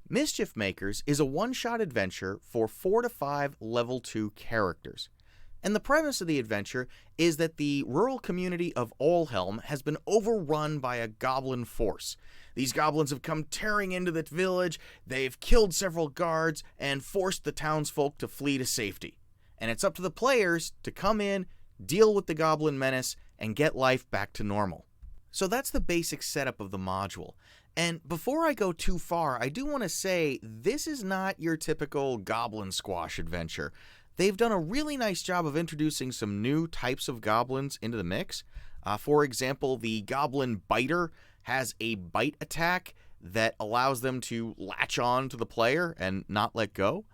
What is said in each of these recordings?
Mischief Makers is a one-shot adventure for 4 to 5 level 2 characters. And the premise of the adventure is that the rural community of Allhelm has been overrun by a goblin force. These goblins have come tearing into the village, they've killed several guards, and forced the townsfolk to flee to safety. And it's up to the players to come in, deal with the goblin menace, and get life back to normal. So that's the basic setup of the module. And before I go too far, I do want to say this is not your typical goblin squash adventure. They've done a really nice job of introducing some new types of goblins into the mix. For example, the goblin biter has a bite attack that allows them to latch on to the player and not let go.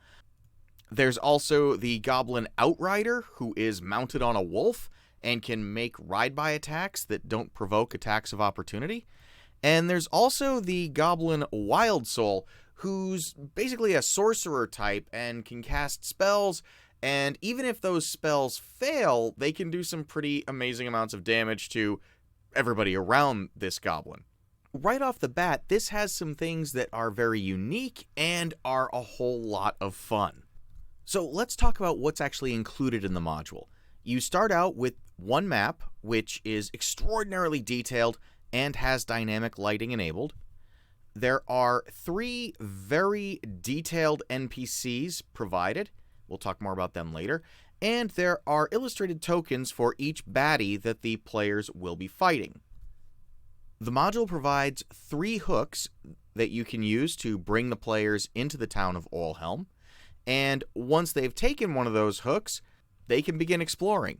There's also the goblin outrider, who is mounted on a wolf and can make ride-by attacks that don't provoke attacks of opportunity. And there's also the goblin wild soul, who's basically a sorcerer type and can cast spells, and even if those spells fail, they can do some pretty amazing amounts of damage to everybody around this goblin. Right off the bat, this has some things that are very unique and are a whole lot of fun. So let's talk about what's actually included in the module. You start out with one map, which is extraordinarily detailed and has dynamic lighting enabled. There are 3 very detailed NPCs provided. We'll talk more about them later. And there are illustrated tokens for each baddie that the players will be fighting. The module provides 3 hooks that you can use to bring the players into the town of Allhelm. And once they've taken one of those hooks, they can begin exploring.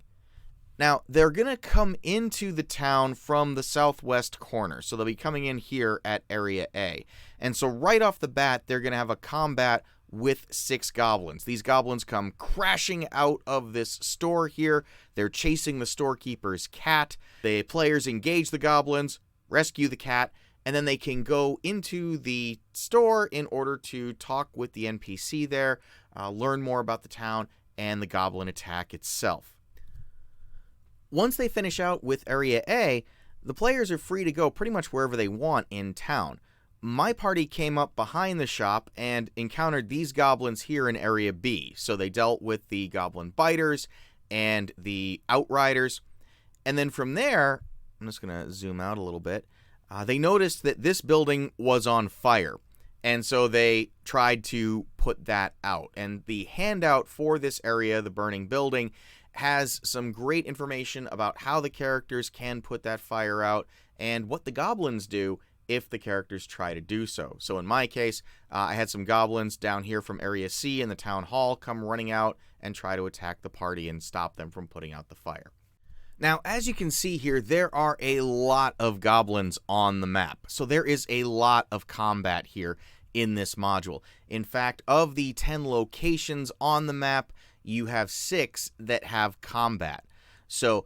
Now, they're going to come into the town from the southwest corner, so they'll be coming in here at Area A. And so right off the bat, they're going to have a combat with 6 goblins. These goblins come crashing out of this store here. They're chasing the storekeeper's cat. The players engage the goblins, rescue the cat, and then they can go into the store in order to talk with the NPC there, learn more about the town and the goblin attack itself. Once they finish out with Area A, the players are free to go pretty much wherever they want in town. My party came up behind the shop and encountered these goblins here in Area B. So they dealt with the goblin biters and the outriders. And then from there, I'm just going to zoom out a little bit, they noticed that this building was on fire. And so they tried to put that out. And the handout for this area, the burning building, has some great information about how the characters can put that fire out and what the goblins do if the characters try to do so. So in my case, I had some goblins down here from Area C in the town hall come running out and try to attack the party and stop them from putting out the fire. Now, as you can see here, there are a lot of goblins on the map. So there is a lot of combat here in this module. In fact, of the 10 locations on the map, you have 6 that have combat. So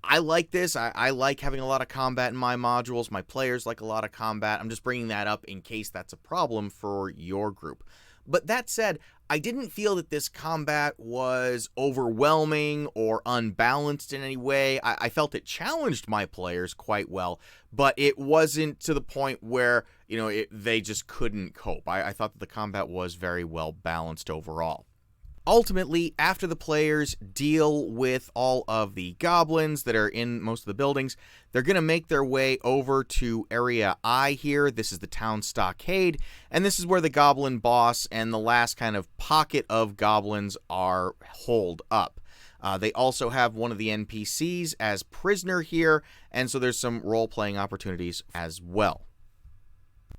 I like this. I like having a lot of combat in my modules. My players like a lot of combat. I'm just bringing that up in case that's a problem for your group. But that said, I didn't feel that this combat was overwhelming or unbalanced in any way. I felt it challenged my players quite well, but it wasn't to the point where, they just couldn't cope. I thought that the combat was very well balanced overall. Ultimately, after the players deal with all of the goblins that are in most of the buildings, they're going to make their way over to Area I here. This is the town stockade, and this is where the goblin boss and the last kind of pocket of goblins are holed up. They also have one of the NPCs as prisoner here, and so there's some role-playing opportunities as well.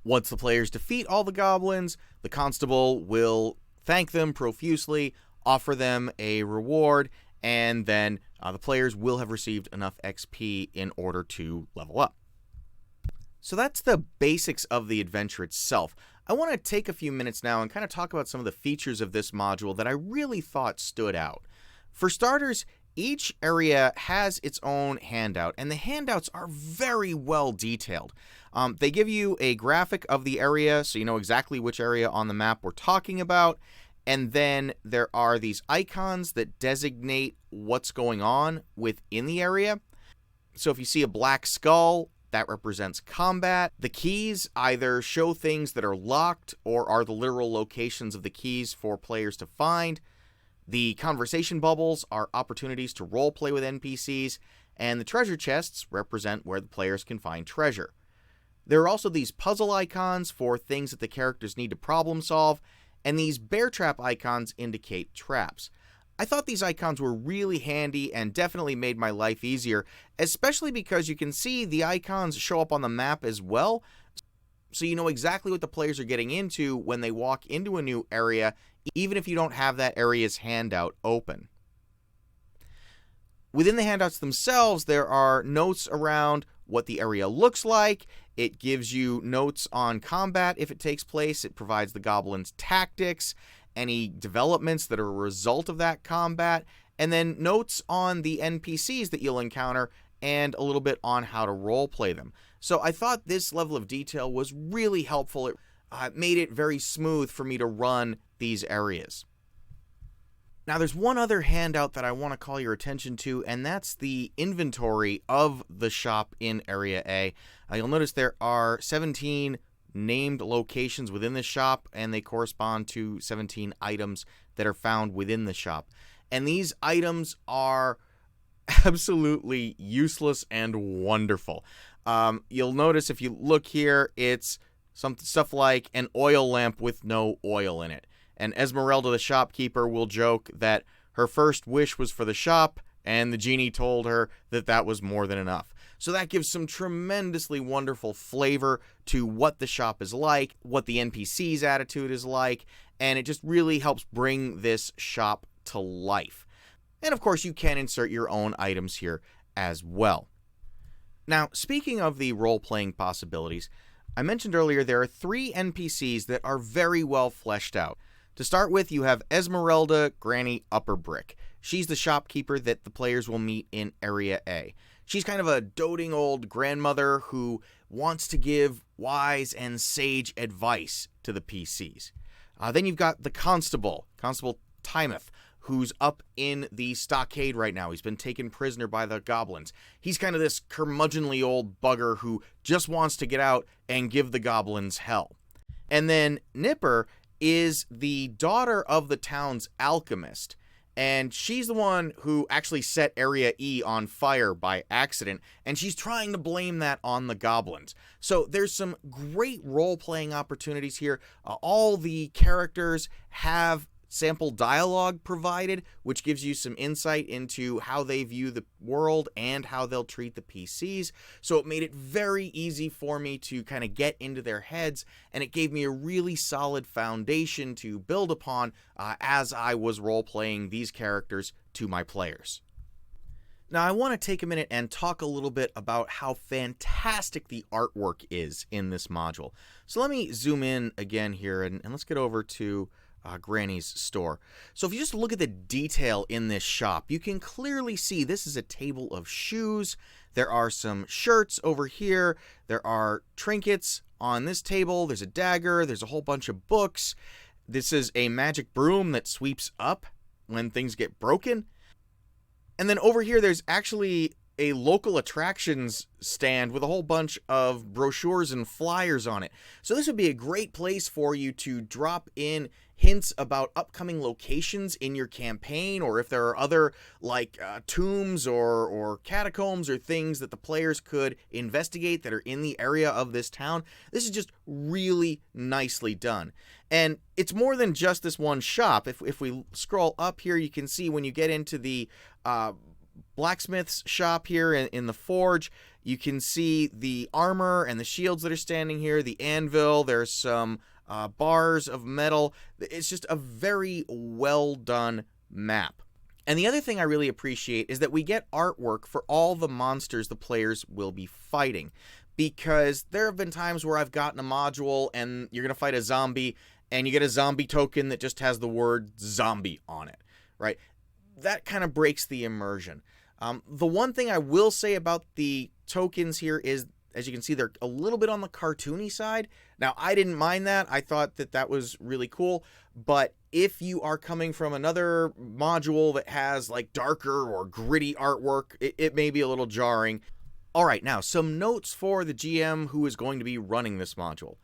Once the players defeat all the goblins, the constable will thank them profusely, offer them a reward, and then the players will have received enough XP in order to level up. So that's the basics of the adventure itself. I want to take a few minutes now and kind of talk about some of the features of this module that I really thought stood out. For starters, each area has its own handout, and the handouts are very well detailed. They give you a graphic of the area, so you know exactly which area on the map we're talking about, and then there are these icons that designate what's going on within the area. So if you see a black skull, that represents combat. The keys either show things that are locked or are the literal locations of the keys for players to find. The conversation bubbles are opportunities to roleplay with NPCs, and the treasure chests represent where the players can find treasure. There are also these puzzle icons for things that the characters need to problem solve, and these bear trap icons indicate traps. I thought these icons were really handy and definitely made my life easier, especially because you can see the icons show up on the map as well, so you know exactly what the players are getting into when they walk into a new area, even if you don't have that area's handout open. Within the handouts themselves, there are notes around what the area looks like. It gives you notes on combat if it takes place. It provides the goblins' tactics, any developments that are a result of that combat, and then notes on the NPCs that you'll encounter and a little bit on how to roleplay them. So I thought this level of detail was really helpful. It made it very smooth for me to run these areas. Now, there's one other handout that I want to call your attention to, and that's the inventory of the shop in Area A. You'll notice there are 17 named locations within the shop, and they correspond to 17 items that are found within the shop. And these items are absolutely useless and wonderful. You'll notice if you look here, it's some stuff like an oil lamp with no oil in it. And Esmeralda, the shopkeeper, will joke that her first wish was for the shop, and the genie told her that that was more than enough. So that gives some tremendously wonderful flavor to what the shop is like, what the NPC's attitude is like, and it just really helps bring this shop to life. And of course, you can insert your own items here as well. Now, speaking of the role-playing possibilities, I mentioned earlier there are 3 NPCs that are very well fleshed out. To start with, you have Esmeralda Granny Upperbrick. She's the shopkeeper that the players will meet in Area A. She's kind of a doting old grandmother who wants to give wise and sage advice to the PCs. Then you've got the Constable Timoth, who's up in the stockade right now. He's been taken prisoner by the goblins. He's kind of this curmudgeonly old bugger who just wants to get out and give the goblins hell. And then Nipper is the daughter of the town's alchemist, and she's the one who actually set Area E on fire by accident, and she's trying to blame that on the goblins. So there's some great role-playing opportunities here. All the characters have sample dialogue provided, which gives you some insight into how they view the world and how they'll treat the PCs. So it made it very easy for me to kind of get into their heads, and it gave me a really solid foundation to build upon as I was role-playing these characters to my players. Now, I want to take a minute and talk a little bit about how fantastic the artwork is in this module. So let me zoom in again here, and let's get over to Granny's store. So if you just look at the detail in this shop, you can clearly see this is a table of shoes. There are some shirts over here. There are trinkets on this table. There's a dagger. There's a whole bunch of books. This is a magic broom that sweeps up when things get broken. And then over here, there's actually a local attractions stand with a whole bunch of brochures and flyers on it. So this would be a great place for you to drop in hints about upcoming locations in your campaign, or if there are other like tombs or catacombs or things that the players could investigate that are in the area of this town. This is just really nicely done. And it's more than just this one shop. If we scroll up here, you can see when you get into the blacksmith's shop here in the forge, you can see the armor and the shields that are standing here, the anvil, there's some bars of metal. It's just a very well done map. And the other thing I really appreciate is that we get artwork for all the monsters the players will be fighting, because there have been times where I've gotten a module and you're going to fight a zombie and you get a zombie token that just has the word zombie on it, right? That kind of breaks the immersion. The one thing I will say about the tokens here is, as you can see, they're a little bit on the cartoony side. Now, I didn't mind that. I thought that that was really cool. But if you are coming from another module that has like darker or gritty artwork, it may be a little jarring. Alright, now some notes for the GM who is going to be running this module.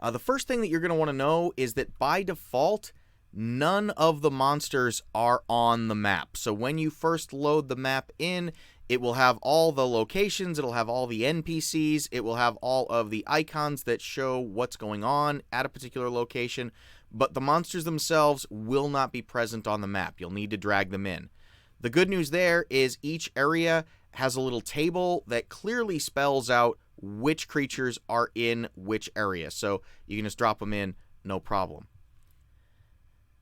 The first thing that you're going to want to know is that by default, none of the monsters are on the map. So when you first load the map in, it will have all the locations, it'll have all the NPCs, it will have all of the icons that show what's going on at a particular location, but the monsters themselves will not be present on the map. You'll need to drag them in. The good news there is each area has a little table that clearly spells out which creatures are in which area, so you can just drop them in, no problem.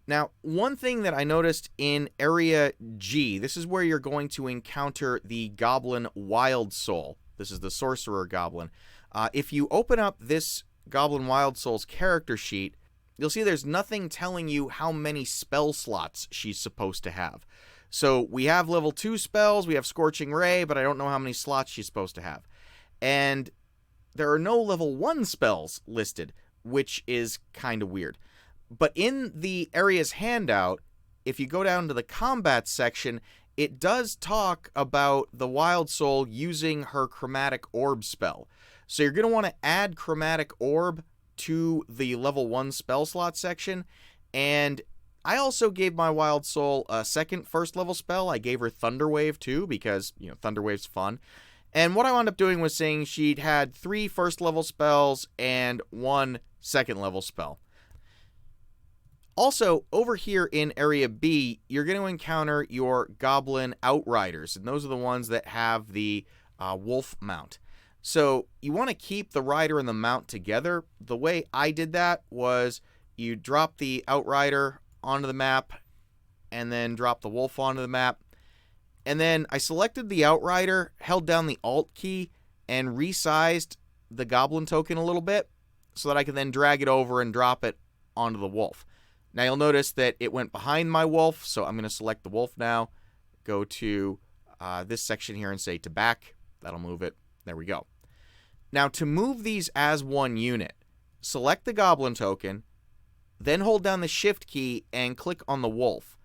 Now, one thing that I noticed in Area G, this is where you're going to encounter the Goblin Wild Soul. This is the Sorcerer Goblin. If you open up this Goblin Wild Soul's character sheet, you'll see there's nothing telling you how many spell slots she's supposed to have. So we have level 2 spells, we have Scorching Ray, but I don't know how many slots she's supposed to have. And there are no level 1 spells listed, which is kind of weird. But in the area's handout, if you go down to the combat section, it does talk about the Wild Soul using her Chromatic Orb spell. So you're going to want to add Chromatic Orb to the level 1 spell slot section. And I also gave my Wild Soul a second first level spell. I gave her Thunder Wave too, because, Thunder Wave's fun. And what I wound up doing was saying she'd had 3 first level spells and 1 second level spell. Also, over here in Area B, you're going to encounter your Goblin Outriders, and those are the ones that have the wolf mount. So you want to keep the rider and the mount together. The way I did that was you drop the Outrider onto the map, and then drop the wolf onto the map. And then I selected the Outrider, held down the Alt key, and resized the Goblin token a little bit, so that I could then drag it over and drop it onto the wolf. Now you'll notice that it went behind my wolf, so I'm going to select the wolf now, go to this section here and say to back. That'll move it. There we go. Now to move these as one unit, select the Goblin token, then hold down the Shift key and click on the wolf.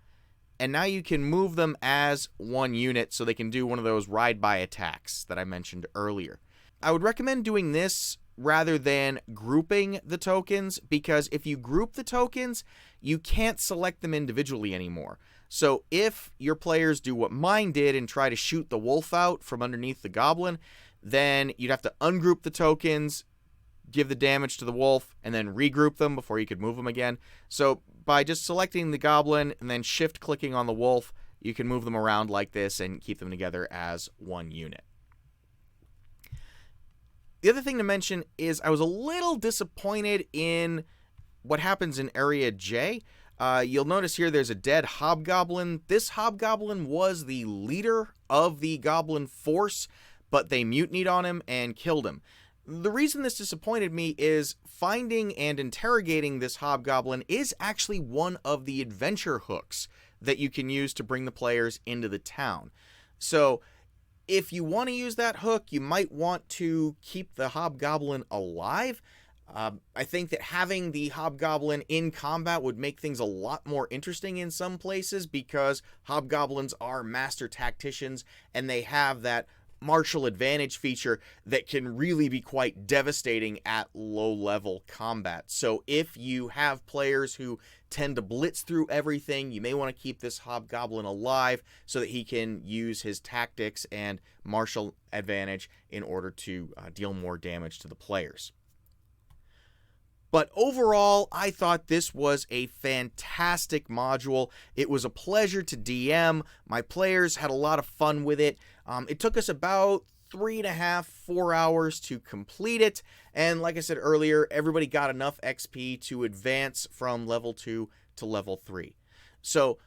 And now you can move them as one unit so they can do one of those ride-by attacks that I mentioned earlier. I would recommend doing this rather than grouping the tokens, because if you group the tokens, you can't select them individually anymore. So if your players do what mine did and try to shoot the wolf out from underneath the goblin, then you'd have to ungroup the tokens, give the damage to the wolf, and then regroup them before you could move them again. So by just selecting the goblin and then shift clicking on the wolf, you can move them around like this and keep them together as one unit. The other thing to mention is I was a little disappointed in what happens in Area J. You'll notice here there's a dead hobgoblin. This hobgoblin was the leader of the goblin force, but they mutinied on him and killed him. The reason this disappointed me is finding and interrogating this hobgoblin is actually one of the adventure hooks that you can use to bring the players into the town. So if you want to use that hook, you might want to keep the hobgoblin alive. I think that having the hobgoblin in combat would make things a lot more interesting in some places, because hobgoblins are master tacticians and they have that martial advantage feature that can really be quite devastating at low-level combat. So if you have players who tend to blitz through everything, you may want to keep this hobgoblin alive so that he can use his tactics and martial advantage in order to deal more damage to the players. But overall, I thought this was a fantastic module. It was a pleasure to DM. My players had a lot of fun with it. It took us about 3.5, 4 hours to complete it. And like I said earlier, everybody got enough XP to advance from level 2 to level 3. So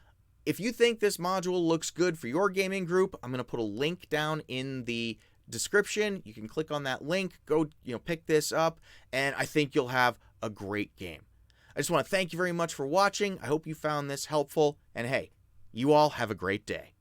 if you think this module looks good for your gaming group, I'm going to put a link down in the description. You can click on that link, go, pick this up, and I think you'll have a great game. I just want to thank you very much for watching. I hope you found this helpful, and hey, you all have a great day.